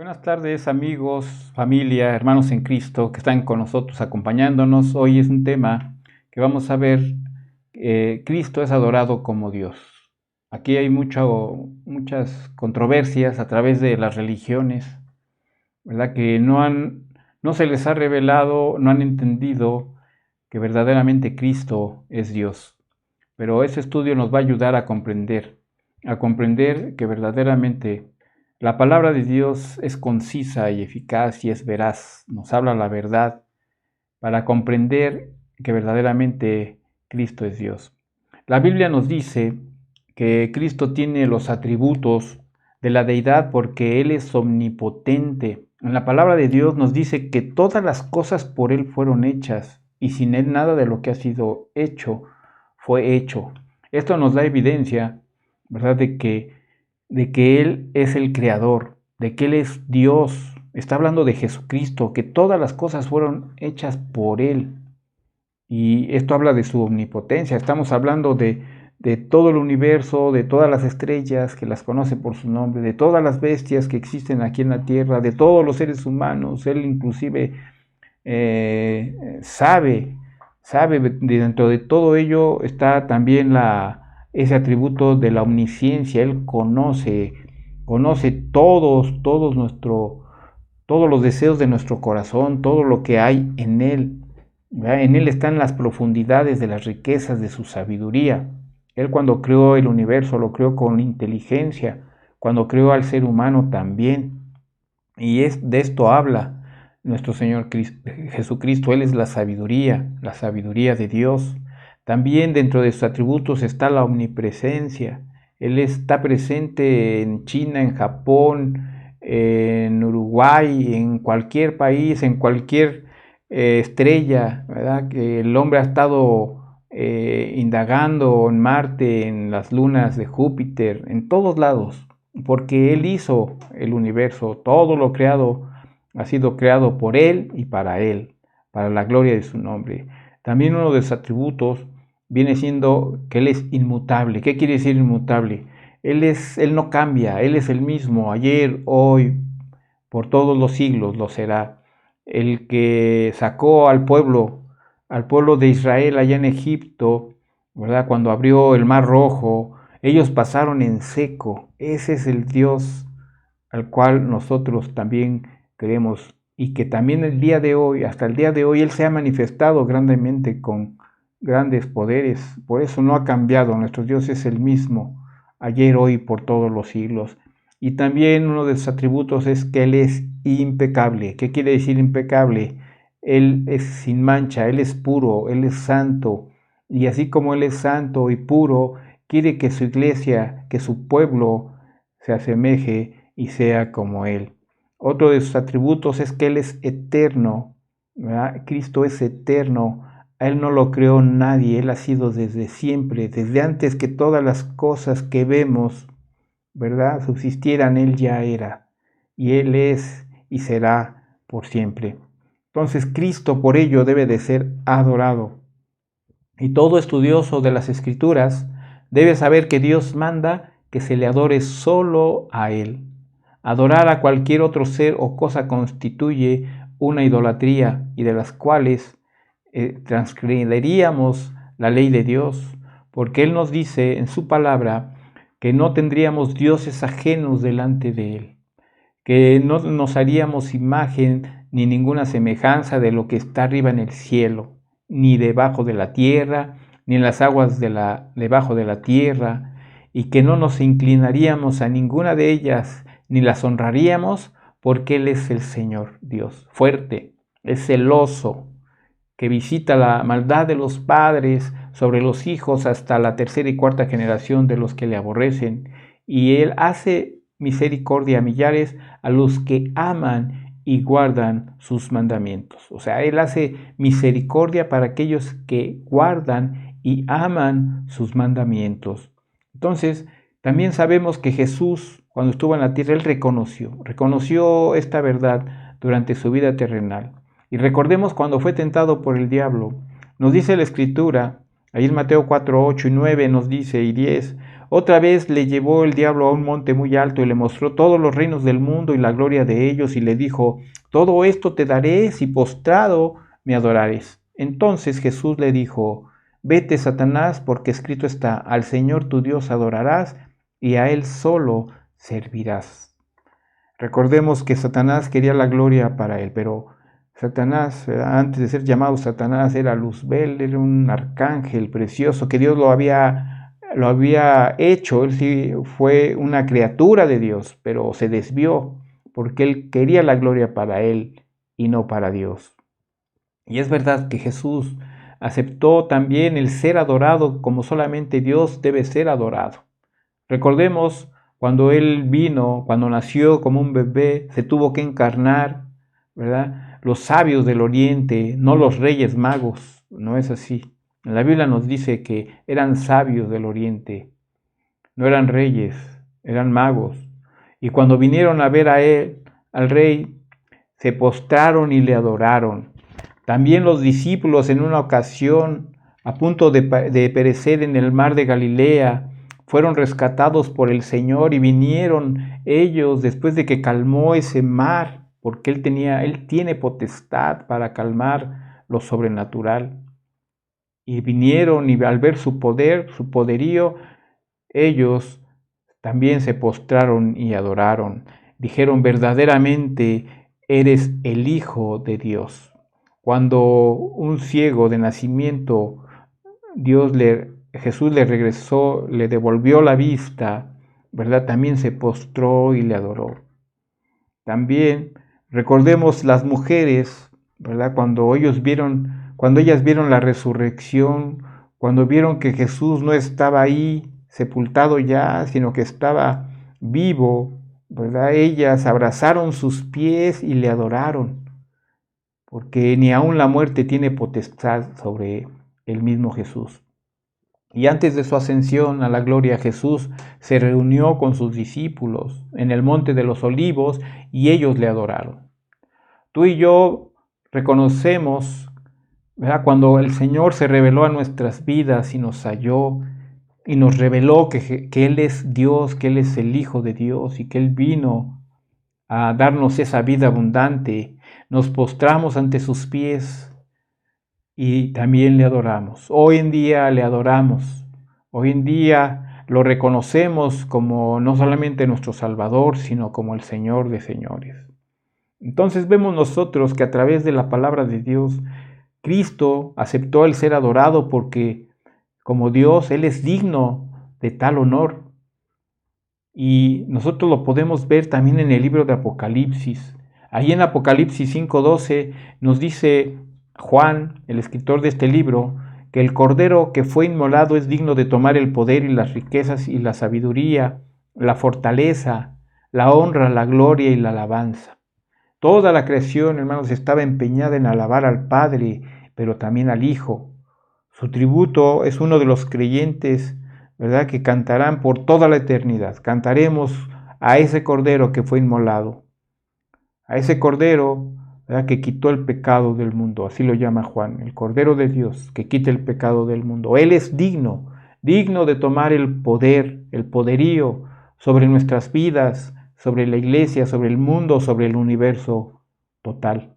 Buenas tardes amigos, familia, hermanos en Cristo que están con nosotros acompañándonos. Hoy es un tema que vamos a ver, Cristo es adorado como Dios. Aquí hay muchas controversias a través de las religiones, ¿verdad? Que no se les ha revelado, no han entendido que verdaderamente Cristo es Dios. Pero ese estudio nos va a ayudar a comprender que verdaderamente la palabra de Dios es concisa y eficaz y es veraz, nos habla la verdad para comprender que verdaderamente Cristo es Dios. La Biblia nos dice que Cristo tiene los atributos de la deidad porque Él es omnipotente. En la palabra de Dios nos dice que todas las cosas por Él fueron hechas y sin Él nada de lo que ha sido hecho fue hecho. Esto nos da evidencia, ¿verdad?, de que Él es el creador, de que Él es Dios. Está hablando de Jesucristo, que todas las cosas fueron hechas por Él. Y esto habla de su omnipotencia. Estamos hablando de todo el universo, de todas las estrellas que las conoce por su nombre, de todas las bestias que existen aquí en la tierra, de todos los seres humanos. Él inclusive sabe dentro de todo ello está también ese atributo de la omnisciencia. Él conoce todos los deseos de nuestro corazón, todo lo que hay en Él. ¿Verdad? En Él están las profundidades de las riquezas de su sabiduría. Él, cuando creó el universo, lo creó con inteligencia, cuando creó al ser humano también. Y de esto habla nuestro Señor Jesucristo. Él es la sabiduría de Dios. También dentro de sus atributos está la omnipresencia. Él está presente en China, en Japón, en Uruguay, en cualquier país, en cualquier estrella, ¿verdad? Que el hombre ha estado indagando en Marte, en las lunas de Júpiter, en todos lados, porque Él hizo el universo. Todo lo creado ha sido creado por Él y para la gloria de su nombre. También uno de sus atributos viene siendo que Él es inmutable. ¿Qué quiere decir inmutable? Él no cambia, Él es el mismo, ayer, hoy, por todos los siglos lo será. El que sacó al pueblo de Israel allá en Egipto, ¿verdad? Cuando abrió el Mar Rojo, ellos pasaron en seco. Ese es el Dios al cual nosotros también creemos, y que también el día de hoy, hasta el día de hoy, Él se ha manifestado grandemente con grandes poderes. Por eso no ha cambiado. Nuestro Dios es el mismo, ayer, hoy, por todos los siglos. Y también uno de sus atributos es que Él es impecable. ¿Qué quiere decir impecable? Él es sin mancha, Él es puro, Él es santo. Y así como Él es santo y puro, quiere que su iglesia, que su pueblo se asemeje y sea como Él. Otro de sus atributos es que Él es eterno, ¿verdad? Cristo es eterno. A Él no lo creó nadie, Él ha sido desde siempre, desde antes que todas las cosas que vemos, ¿verdad?, subsistieran. Él ya era, y Él es y será por siempre. Entonces Cristo por ello debe de ser adorado. Y todo estudioso de las Escrituras debe saber que Dios manda que se le adore solo a Él. Adorar a cualquier otro ser o cosa constituye una idolatría, y de las cuales transgrediríamos la ley de Dios, porque Él nos dice en su palabra que no tendríamos dioses ajenos delante de Él, que no nos haríamos imagen ni ninguna semejanza de lo que está arriba en el cielo, ni debajo de la tierra, ni en las aguas debajo de la tierra, y que no nos inclinaríamos a ninguna de ellas, ni las honraríamos, porque Él es el Señor Dios, fuerte, es celoso, que visita la maldad de los padres sobre los hijos hasta la tercera y cuarta generación de los que le aborrecen, y Él hace misericordia a millares a los que aman y guardan sus mandamientos. O sea, Él hace misericordia para aquellos que guardan y aman sus mandamientos. Entonces, también sabemos que Jesús, cuando estuvo en la tierra, Él reconoció esta verdad durante su vida terrenal. Y recordemos cuando fue tentado por el diablo. Nos dice la Escritura, ahí en Mateo 4, 8 y 9 nos dice, y 10, Otra vez le llevó el diablo a un monte muy alto y le mostró todos los reinos del mundo y la gloria de ellos y le dijo, todo esto te daré si postrado me adorares. Entonces Jesús le dijo, vete, Satanás, porque escrito está, al Señor tu Dios adorarás y a Él solo servirás. Recordemos que Satanás quería la gloria para él, pero Satanás, antes de ser llamado Satanás, era Luzbel, era un arcángel precioso que Dios lo había hecho. Él sí fue una criatura de Dios, pero se desvió porque él quería la gloria para él y no para Dios. Y es verdad que Jesús aceptó también el ser adorado como solamente Dios debe ser adorado. Recordemos cuando Él vino, cuando nació como un bebé, se tuvo que encarnar, ¿verdad? Los sabios del oriente, no los reyes magos, no es así. La Biblia nos dice que eran sabios del oriente, no eran reyes, eran magos. Y cuando vinieron a ver a él, al rey, se postraron y le adoraron. También los discípulos en una ocasión, a punto de perecer en el mar de Galilea, fueron rescatados por el Señor y vinieron ellos después de que calmó ese mar, porque Él tiene potestad para calmar lo sobrenatural. Y vinieron y al ver su poder, su poderío, ellos también se postraron y adoraron. Dijeron, verdaderamente eres el Hijo de Dios. Cuando un ciego de nacimiento, Jesús le regresó, le devolvió la vista, ¿verdad? También se postró y le adoró. También recordemos las mujeres, ¿verdad? Cuando ellas vieron la resurrección, cuando vieron que Jesús no estaba ahí sepultado ya, sino que estaba vivo, ¿verdad? Ellas abrazaron sus pies y le adoraron, porque ni aun la muerte tiene potestad sobre el mismo Jesús. Y antes de su ascensión a la gloria, Jesús se reunió con sus discípulos en el monte de los olivos y ellos le adoraron. Tú y yo reconocemos, ¿verdad? Cuando el Señor se reveló a nuestras vidas y nos halló y nos reveló que Él es Dios, que Él es el Hijo de Dios y que Él vino a darnos esa vida abundante, nos postramos ante sus pies y también le adoramos. Hoy en día le adoramos. Hoy en día lo reconocemos como no solamente nuestro Salvador, sino como el Señor de señores. Entonces vemos nosotros que a través de la palabra de Dios, Cristo aceptó el ser adorado porque como Dios, Él es digno de tal honor. Y nosotros lo podemos ver también en el libro de Apocalipsis. Ahí en Apocalipsis 5:12 nos dice Juan, el escritor de este libro, que el Cordero que fue inmolado es digno de tomar el poder y las riquezas y la sabiduría, la fortaleza, la honra, la gloria y la alabanza. Toda la creación, hermanos, estaba empeñada en alabar al Padre, pero también al Hijo. Su tributo es uno de los creyentes, ¿verdad?, que cantarán por toda la eternidad. Cantaremos a ese Cordero que fue inmolado, a ese Cordero, ¿verdad?, que quitó el pecado del mundo, así lo llama Juan, el Cordero de Dios que quita el pecado del mundo. Él es digno de tomar el poder, el poderío sobre nuestras vidas, sobre la iglesia, sobre el mundo, sobre el universo total.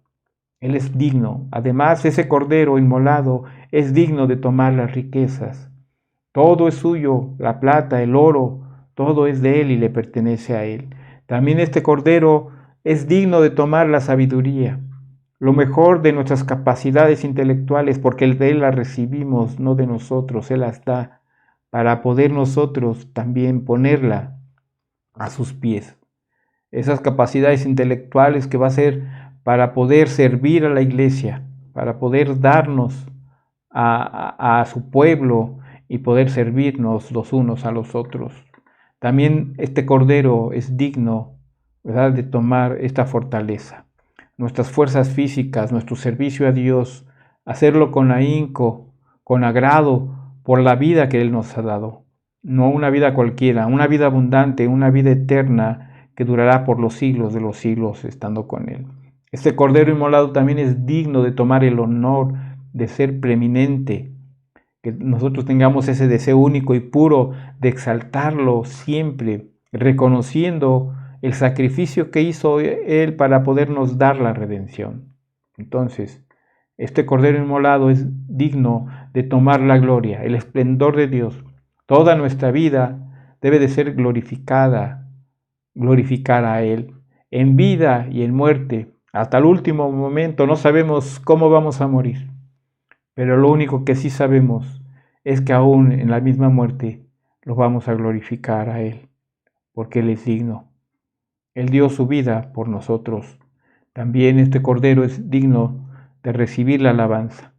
Él es digno. Además, ese Cordero inmolado es digno de tomar las riquezas. Todo es suyo, la plata, el oro, todo es de Él y le pertenece a Él. También este Cordero es digno de tomar la sabiduría, lo mejor de nuestras capacidades intelectuales, porque de Él las recibimos, no de nosotros, Él las da, para poder nosotros también ponerla a sus pies. Esas capacidades intelectuales que va a ser para poder servir a la iglesia, para poder darnos a su pueblo y poder servirnos los unos a los otros. También este Cordero es digno, ¿verdad?, de tomar esta fortaleza. Nuestras fuerzas físicas, nuestro servicio a Dios, hacerlo con ahínco, con agrado, por la vida que Él nos ha dado. No una vida cualquiera, una vida abundante, una vida eterna que durará por los siglos de los siglos estando con Él. Este Cordero inmolado también es digno de tomar el honor de ser preeminente, que nosotros tengamos ese deseo único y puro de exaltarlo siempre, reconociendo el sacrificio que hizo Él para podernos dar la redención. Entonces, este Cordero inmolado es digno de tomar la gloria, el esplendor de Dios. Toda nuestra vida debe de ser glorificada, glorificar a Él, en vida y en muerte. Hasta el último momento no sabemos cómo vamos a morir, pero lo único que sí sabemos es que aún en la misma muerte lo vamos a glorificar a Él, porque Él es digno. Él dio su vida por nosotros. También este Cordero es digno de recibir la alabanza.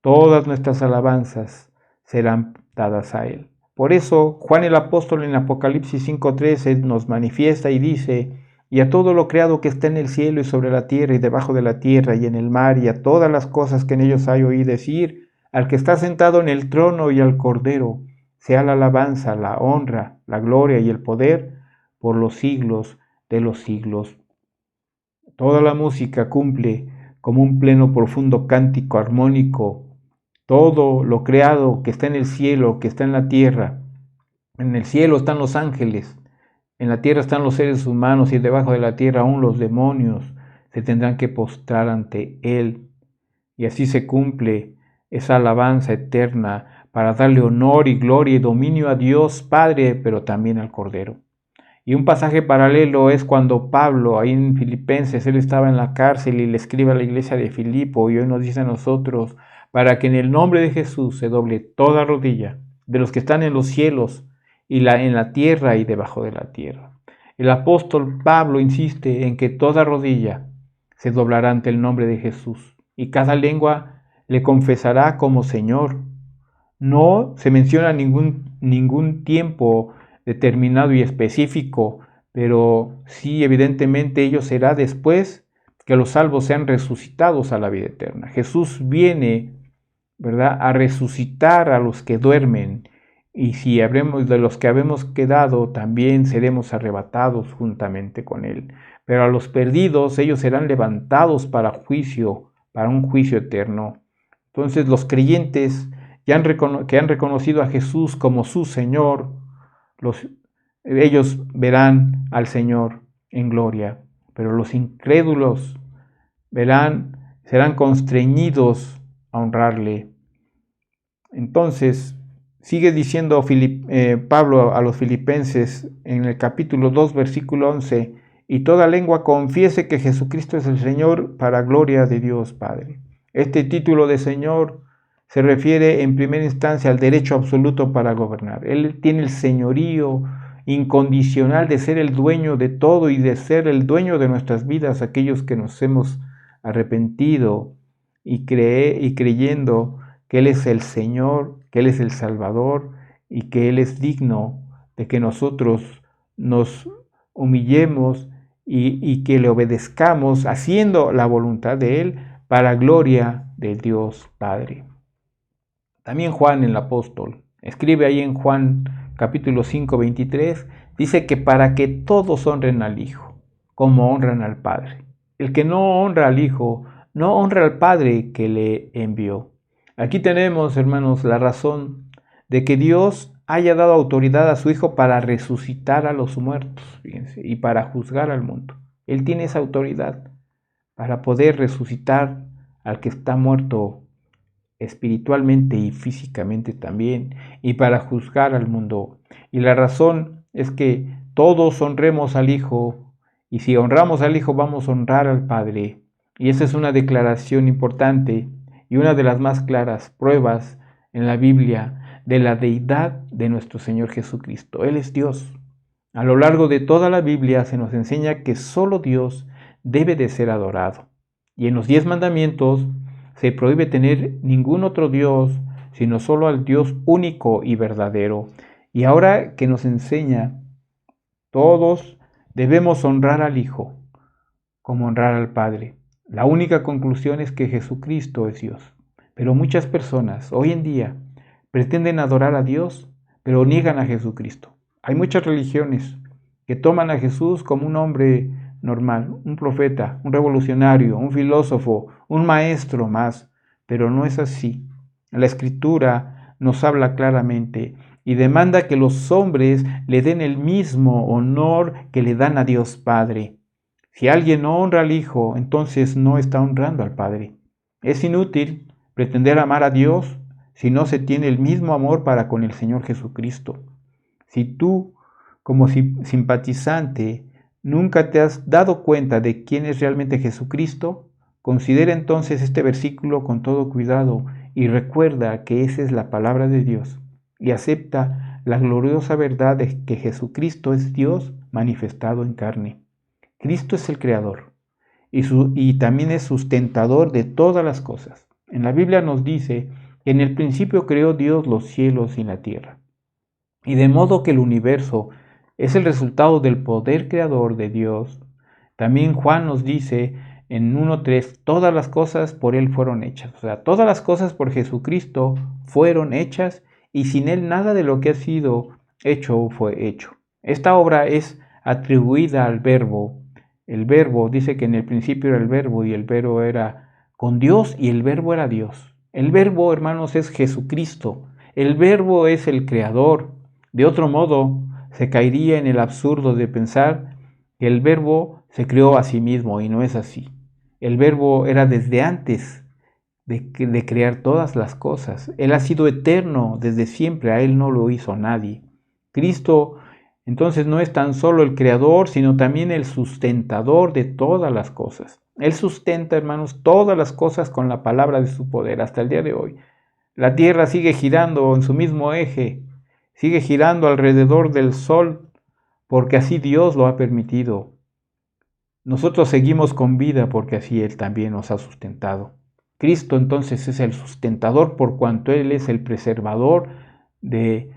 Todas nuestras alabanzas serán dadas a Él. Por eso Juan el apóstol en Apocalipsis 5:13 nos manifiesta y dice: y a todo lo creado que está en el cielo y sobre la tierra y debajo de la tierra y en el mar y a todas las cosas que en ellos hay, oí decir, al que está sentado en el trono y al Cordero, sea la alabanza, la honra, la gloria y el poder por los siglos de los siglos. Toda la música cumple como un pleno profundo cántico armónico. Todo lo creado que está en el cielo, que está en la tierra. En el cielo están los ángeles, en la tierra están los seres humanos y debajo de la tierra aún los demonios se tendrán que postrar ante Él. Y así se cumple esa alabanza eterna para darle honor y gloria y dominio a Dios Padre, pero también al Cordero. Y un pasaje paralelo es cuando Pablo, ahí en Filipenses, él estaba en la cárcel y le escribe a la iglesia de Filipo, y hoy nos dice a nosotros, para que en el nombre de Jesús se doble toda rodilla de los que están en los cielos y en la tierra y debajo de la tierra. El apóstol Pablo insiste en que toda rodilla se doblará ante el nombre de Jesús y cada lengua le confesará como Señor. No se menciona ningún tiempo determinado y específico, pero sí, evidentemente ello será después que los salvos sean resucitados a la vida eterna. Jesús viene, ¿verdad?, a resucitar a los que duermen, y si habremos de los que habemos quedado, también seremos arrebatados juntamente con Él. Pero a los perdidos, ellos serán levantados para juicio, para un juicio eterno. Entonces los creyentes que han reconocido a Jesús como su Señor, ellos verán al Señor en gloria, pero los incrédulos serán constreñidos a honrarle. Entonces, sigue diciendo Pablo a los filipenses en el capítulo 2, versículo 11, y toda lengua confiese que Jesucristo es el Señor para gloria de Dios Padre. Este título de Señor se refiere en primera instancia al derecho absoluto para gobernar. Él tiene el señorío incondicional de ser el dueño de todo y de ser el dueño de nuestras vidas, aquellos que nos hemos arrepentido y creyendo que Él es el Señor, que Él es el Salvador y que Él es digno de que nosotros nos humillemos y que le obedezcamos haciendo la voluntad de Él para gloria de Dios Padre. También Juan el apóstol escribe ahí en Juan capítulo 5, 23, dice que para que todos honren al Hijo, como honran al Padre. El que no honra al Hijo, no honra al Padre que le envió. Aquí tenemos, hermanos, la razón de que Dios haya dado autoridad a su Hijo para resucitar a los muertos, fíjense, y para juzgar al mundo. Él tiene esa autoridad para poder resucitar al que está muerto espiritualmente y físicamente también, y para juzgar al mundo. Y la razón es que todos honremos al Hijo, y si honramos al Hijo vamos a honrar al Padre. Y esa es una declaración importante y una de las más claras pruebas en la Biblia de la deidad de nuestro Señor Jesucristo. Él es Dios. A lo largo de toda la Biblia se nos enseña que solo Dios debe de ser adorado. Y en los 10 mandamientos se prohíbe tener ningún otro Dios, sino solo al Dios único y verdadero. Y ahora que nos enseña, todos debemos honrar al Hijo como honrar al Padre. La única conclusión es que Jesucristo es Dios. Pero muchas personas hoy en día pretenden adorar a Dios, pero niegan a Jesucristo. Hay muchas religiones que toman a Jesús como un hombre normal, un profeta, un revolucionario, un filósofo, un maestro más, pero no es así. La Escritura nos habla claramente y demanda que los hombres le den el mismo honor que le dan a Dios Padre. Si alguien no honra al Hijo, entonces no está honrando al Padre. Es inútil pretender amar a Dios si no se tiene el mismo amor para con el Señor Jesucristo. Si tú, como simpatizante, nunca te has dado cuenta de quién es realmente Jesucristo, considera entonces este versículo con todo cuidado y recuerda que esa es la palabra de Dios y acepta la gloriosa verdad de que Jesucristo es Dios manifestado en carne. Cristo es el Creador y también es sustentador de todas las cosas. En la Biblia nos dice que en el principio creó Dios los cielos y la tierra. Y de modo que el universo es el resultado del poder creador de Dios, también Juan nos dice en 1.3, todas las cosas por Él fueron hechas. O sea, todas las cosas por Jesucristo fueron hechas y sin Él nada de lo que ha sido hecho fue hecho. Esta obra es atribuida al Verbo. El Verbo dice que en el principio era el Verbo y el Verbo era con Dios y el Verbo era Dios. El Verbo, hermanos, es Jesucristo. El Verbo es el Creador. De otro modo, se caería en el absurdo de pensar que el Verbo se creó a sí mismo y no es así. El Verbo era desde antes de crear todas las cosas. Él ha sido eterno desde siempre, a Él no lo hizo nadie. Cristo entonces no es tan solo el creador, sino también el sustentador de todas las cosas. Él sustenta, hermanos, todas las cosas con la palabra de su poder hasta el día de hoy. La tierra sigue girando en su mismo eje, sigue girando alrededor del sol, porque así Dios lo ha permitido. Nosotros seguimos con vida porque así Él también nos ha sustentado. Cristo entonces es el sustentador por cuanto Él es el preservador de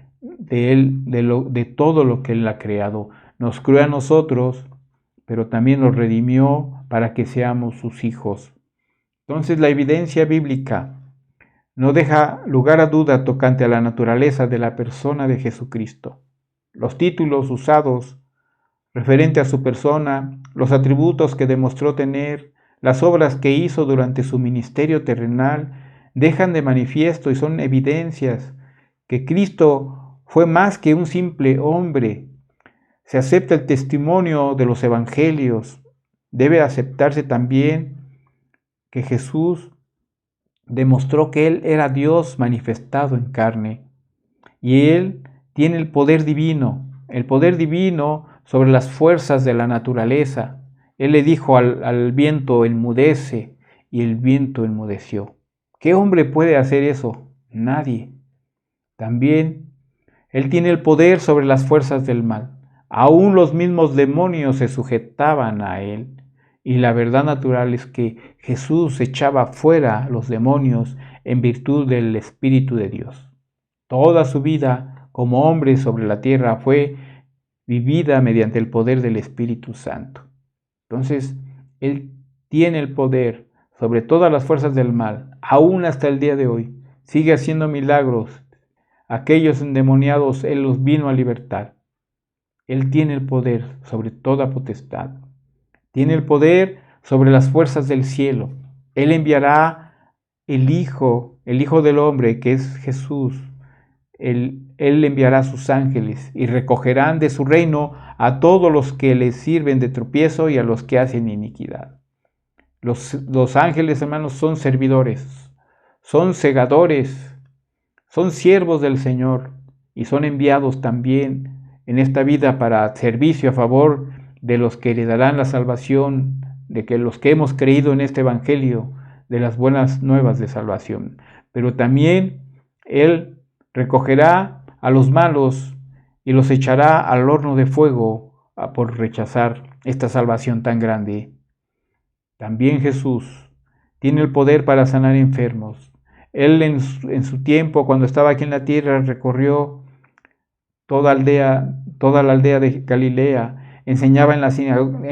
todo lo que Él ha creado. Nos creó a nosotros, pero también nos redimió para que seamos sus hijos. Entonces la evidencia bíblica no deja lugar a duda tocante a la naturaleza de la persona de Jesucristo. Los títulos usados referente a su persona, los atributos que demostró tener, las obras que hizo durante su ministerio terrenal, dejan de manifiesto y son evidencias que Cristo fue más que un simple hombre. Se acepta el testimonio de los evangelios. Debe aceptarse también que Jesús demostró que Él era Dios manifestado en carne. Y Él tiene el poder divino sobre las fuerzas de la naturaleza. Él le dijo al viento, enmudece, y el viento enmudeció. ¿Qué hombre puede hacer eso? Nadie. También Él tiene el poder sobre las fuerzas del mal. Aún los mismos demonios se sujetaban a Él. Y la verdad natural es que Jesús echaba fuera los demonios en virtud del Espíritu de Dios. Toda su vida como hombre sobre la tierra fue vivida mediante el poder del Espíritu Santo. Entonces, Él tiene el poder sobre todas las fuerzas del mal, aún hasta el día de hoy. Sigue haciendo milagros. Aquellos endemoniados Él los vino a libertar. Él tiene el poder sobre toda potestad. Tiene el poder sobre las fuerzas del cielo. Él enviará el Hijo del Hombre, que es Jesús. Él enviará a sus ángeles y recogerán de su reino a todos los que les sirven de tropiezo y a los que hacen iniquidad. Los ángeles, hermanos, son servidores, son segadores, son siervos del Señor y son enviados también en esta vida para servicio a favor de los que heredarán la salvación, de que los que hemos creído en este evangelio, de las buenas nuevas de salvación. Pero también Él recogerá a los malos y los echará al horno de fuego por rechazar esta salvación tan grande. También Jesús tiene el poder para sanar enfermos. Él en su tiempo, cuando estaba aquí en la tierra, recorrió toda la aldea de Galilea, enseñaba en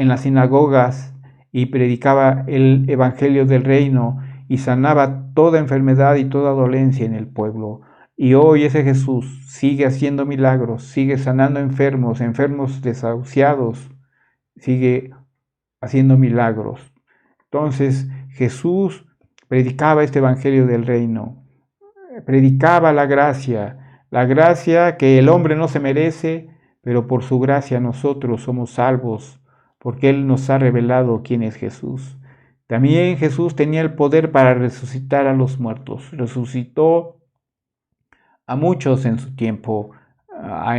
las sinagogas y predicaba el evangelio del reino y sanaba toda enfermedad y toda dolencia en el pueblo. Y hoy ese Jesús sigue haciendo milagros, sigue sanando enfermos desahuciados, sigue haciendo milagros. Entonces Jesús predicaba este evangelio del reino. predicaba la gracia que el hombre no se merece, pero por su gracia nosotros somos salvos, porque Él nos ha revelado quién es Jesús. También Jesús tenía el poder para resucitar a los muertos. Resucitó a muchos en su tiempo,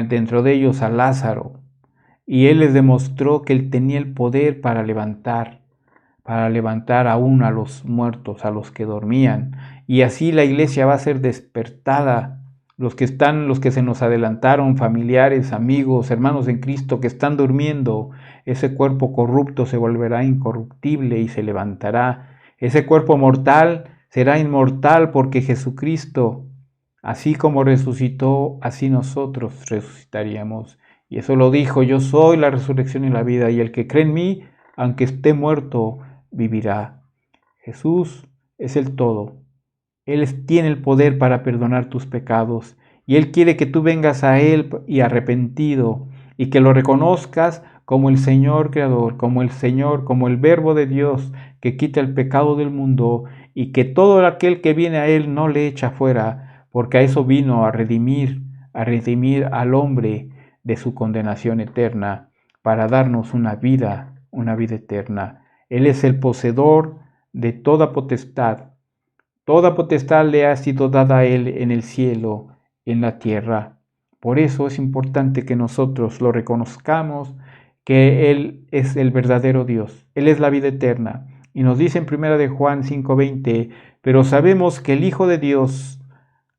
dentro de ellos a Lázaro, y Él les demostró que Él tenía el poder para levantar aún a los muertos, a los que dormían. Y así la iglesia va a ser despertada. Los que se nos adelantaron, familiares, amigos, hermanos en Cristo que están durmiendo, ese cuerpo corrupto se volverá incorruptible y se levantará. Ese cuerpo mortal será inmortal porque Jesucristo, así como resucitó, así nosotros resucitaríamos. Y eso lo dijo: yo soy la resurrección y la vida, y el que cree en mí, aunque esté muerto, vivirá. Jesús es el todo. Él tiene el poder para perdonar tus pecados y Él quiere que tú vengas a Él y arrepentido y que lo reconozcas como el Señor Creador, como el Señor, como el Verbo de Dios que quita el pecado del mundo, y que todo aquel que viene a Él no le echa fuera, porque a eso vino, a redimir al hombre de su condenación eterna, para darnos una vida eterna. Él es el poseedor de toda potestad. Toda potestad le ha sido dada a Él en el cielo, en la tierra. Por eso es importante que nosotros lo reconozcamos, que Él es el verdadero Dios. Él es la vida eterna. Y nos dice en 1 de Juan 5:20, pero sabemos que el Hijo de Dios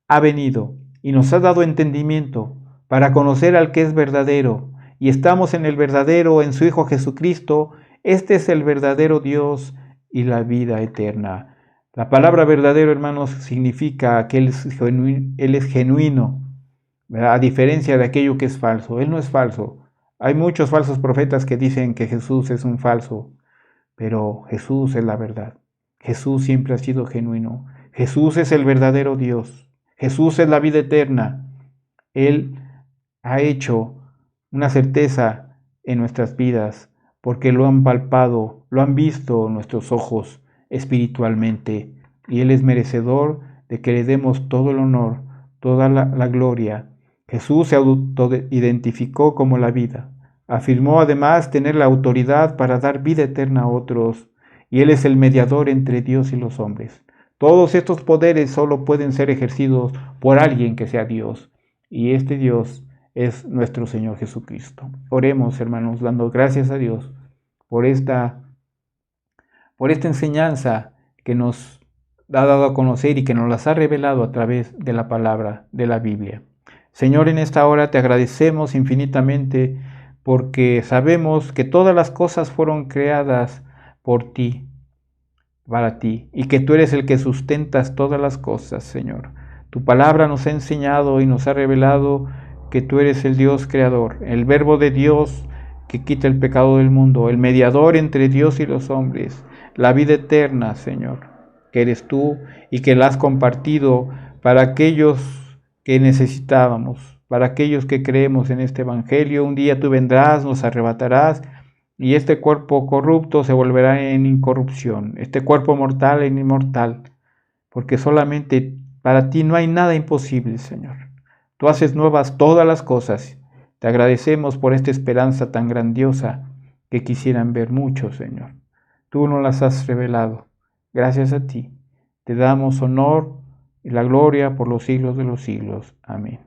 ha venido y nos ha dado entendimiento para conocer al que es verdadero. Y estamos en el verdadero, en su Hijo Jesucristo. Este es el verdadero Dios y la vida eterna. La palabra verdadero, hermanos, significa que Él es genuino, ¿verdad? A diferencia de aquello que es falso. Él no es falso. Hay muchos falsos profetas que dicen que Jesús es un falso, pero Jesús es la verdad. Jesús siempre ha sido genuino. Jesús es el verdadero Dios. Jesús es la vida eterna. Él ha hecho una certeza en nuestras vidas, porque lo han palpado, lo han visto nuestros ojos espiritualmente, y Él es merecedor de que le demos todo el honor, toda la gloria. Jesús se autoidentificó como la vida. Afirmó además tener la autoridad para dar vida eterna a otros, y Él es el mediador entre Dios y los hombres. Todos estos poderes solo pueden ser ejercidos por alguien que sea Dios, y este Dios es nuestro Señor Jesucristo. Oremos, hermanos, dando gracias a Dios por esta enseñanza que nos ha dado a conocer y que nos las ha revelado a través de la palabra de la Biblia. Señor, en esta hora te agradecemos infinitamente porque sabemos que todas las cosas fueron creadas por ti, para ti, y que tú eres el que sustentas todas las cosas, Señor. Tu palabra nos ha enseñado y nos ha revelado que tú eres el Dios creador, el Verbo de Dios que quita el pecado del mundo, el mediador entre Dios y los hombres, la vida eterna, Señor, que eres tú y que la has compartido para aquellos que necesitábamos, para aquellos que creemos en este Evangelio. Un día tú vendrás, nos arrebatarás, y este cuerpo corrupto se volverá en incorrupción, este cuerpo mortal en inmortal, porque solamente para ti no hay nada imposible, Señor. Tú haces nuevas todas las cosas. Te agradecemos por esta esperanza tan grandiosa que quisieran ver muchos, Señor. Tú nos las has revelado. Gracias a ti. Te damos honor y la gloria por los siglos de los siglos. Amén.